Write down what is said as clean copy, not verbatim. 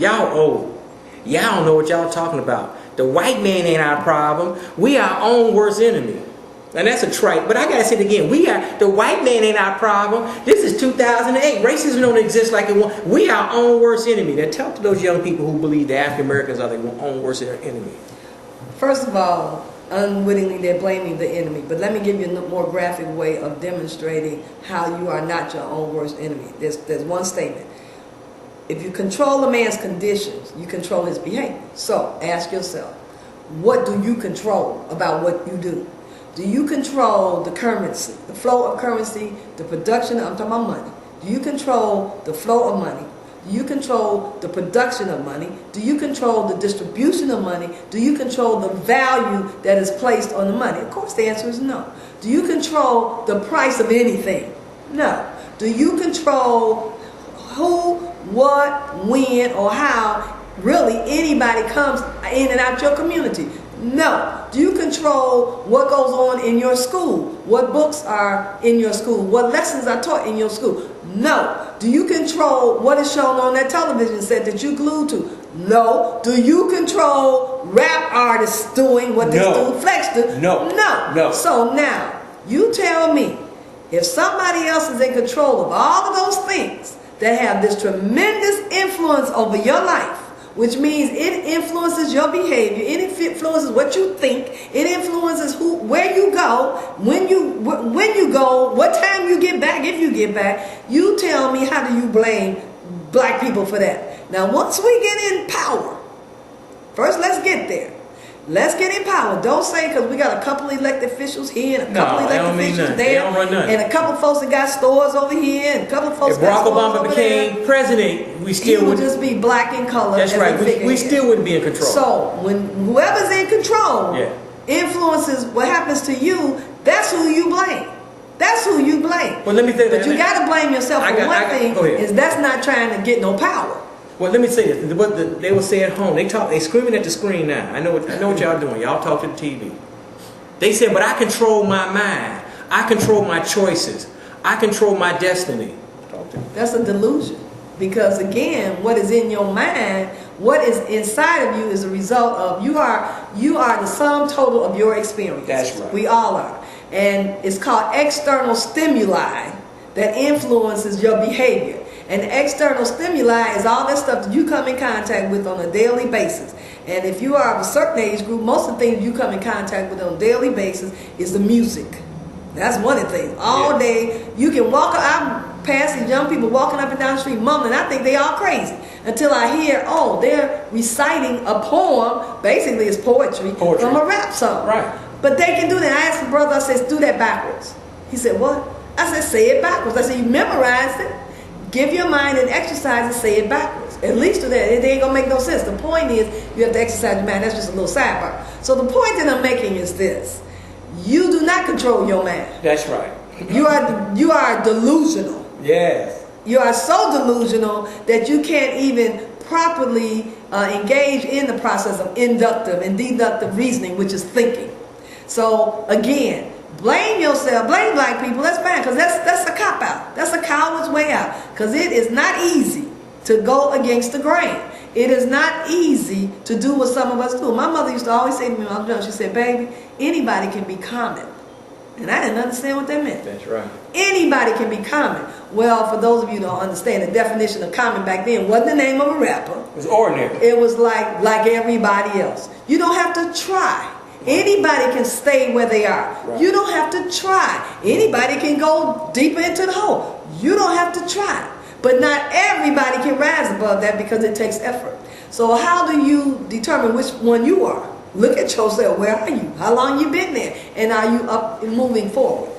Y'all old. Y'all don't know what y'all talking about. The white man ain't our problem. We our own worst enemy. And that's a trite, but I gotta say it again. The white man ain't our problem. This is 2008. Racism don't exist like it was. We our own worst enemy. Now tell to those young people who believe the African Americans are their own worst enemy. First of all, unwittingly they're blaming the enemy. But let me give you a more graphic way of demonstrating how you are not your own worst enemy. There's one statement. If you control a man's conditions, you control his behavior. So ask yourself, what do you control about what you do? Do you control the currency, the flow of currency, the production of, I'm talking about money. Do you control the flow of money? Do you control the production of money? Do you control the distribution of money? Do you control the value that is placed on the money? Of course the answer is no. Do you control the price of anything? No. Do you control who, what, when, or how really anybody comes in and out your community? No. Do you control what goes on in your school? What books are in your school? What lessons are taught in your school? No. Do you control what is shown on that television set that you glued to? No. Do you control rap artists doing what this dude Flex do? No. No. No. So now, you tell me, if somebody else is in control of all of those things that have this tremendous influence over your life, which means it influences your behavior, it influences what you think, it influences where you go, when you go, what time you get back, if you get back. You tell me, how do you blame black people for that? Now once we get in power, first let's get there. Let's get in power. Don't say because we got a couple elected officials here and a couple elected officials there, and a couple folks that got stores over here and a couple folks. If Barack Obama became president, we still would just be black in color. That's right. We still wouldn't be in control. So when whoever's in control influences what happens to you, that's who you blame. That's who you blame. Well, let me say that. But you got to blame yourself for one thing. Is that's not trying to get no power. Well, let me say this. What they will say at home, they screaming at the screen now. I know what y'all doing. Y'all talk to the TV. They said, but I control my mind. I control my choices. I control my destiny. That's a delusion. Because again, what is in your mind, what is inside of you is a result of you are the sum total of your experience. That's right. We all are. And it's called external stimuli that influences your behavior. And external stimuli is all that stuff that you come in contact with on a daily basis. And if you are of a certain age group, most of the things you come in contact with on a daily basis is the music. That's one of the things. All day, you can walk, I'm passing young people walking up and down the street mumbling. I think they all crazy. Until I hear, oh, they're reciting a poem, basically it's poetry. From a rap song. Right. But they can do that. I asked my brother, I said, do that backwards. He said, what? I said, say it backwards. I said, you memorized it. Give your mind an exercise and say it backwards. At least do that. It ain't gonna make no sense. The point is, you have to exercise your mind. That's just a little sidebar. So the point that I'm making is this: you do not control your mind. That's right. You are delusional. Yes. You are so delusional that you can't even properly engage in the process of inductive and deductive reasoning, which is thinking. So again, blame yourself, blame black people, that's fine, because that's a cop-out. That's a coward's way out, because it is not easy to go against the grain. It is not easy to do what some of us do. My mother used to always say to me when I was young, she said, baby, anybody can be common. And I didn't understand what that meant. That's right. Anybody can be common. Well, for those of you who don't understand, the definition of common back then wasn't the name of a rapper. It was ordinary. It was like everybody else. You don't have to try. Anybody can stay where they are. Right. You don't have to try. Anybody can go deeper into the hole. You don't have to try. But not everybody can rise above that because it takes effort. So how do you determine which one you are? Look at yourself. Where are you? How long you been there? And are you up and moving forward?